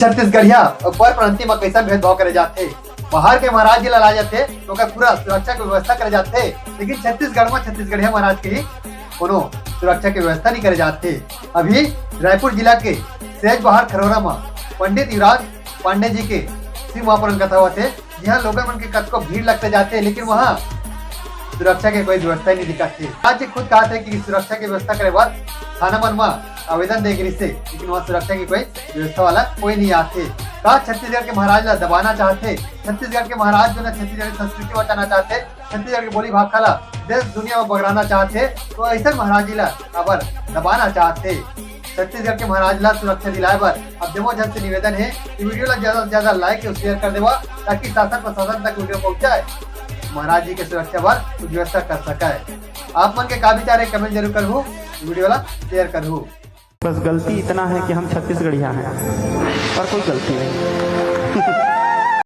छत्तीसगढ़िया ऊपर प्रांति में कैसा भेदभाव करे जाते, बाहर के महाराज जी ला जाते तो पूरा सुरक्षा की व्यवस्था करे जाते, लेकिन छत्तीसगढ़ में छत्तीसगढ़िया महाराज की कोनो सुरक्षा की व्यवस्था नहीं करे जाते। अभी रायपुर जिला के सेज बहार खरोरा में पंडित युवराज पांडे जी के शिव महापुराण कथा होते, जहाँ लोगों मन के कत को भीड़ लगते जाते, लेकिन वहाँ सुरक्षा के कोई व्यवस्था नहीं दिखाते। आज खुद कहा थे कि सुरक्षा की व्यवस्था करे बाद थाना मन में आवेदन दे गिरी से, लेकिन वहाँ सुरक्षा की कोई व्यवस्था वाला कोई नहीं आते। कहा छत्तीसगढ़ के महाराज ला दबाना चाहते, छत्तीसगढ़ के महाराज जो ना छत्तीसगढ़ की संस्कृति बचाना चाहते, छत्तीसगढ़ की बोली भाषा ला देश दुनिया में बगड़ाना चाहते, तो ऐसा महाराज जी ला अबर दबाना चाहते। छत्तीसगढ़ के महाराज ला सुरक्षा दिलाए बर अब जमो जन से निवेदन है कि वीडियो ला ज्यादा से ज्यादा लाइक और शेयर कर देवा, ताकि शासन प्रशासन तक वीडियो पहुंचाए, महाराज जी के सुरक्षा बर कुछ व्यवस्था कर सके। आप मन के का विचार है कमेंट जरूर करूँ, वीडियो ला शेयर करूँ। बस गलती इतना है कि हम छत्तीसगढ़िया हैं और कोई गलती नहीं।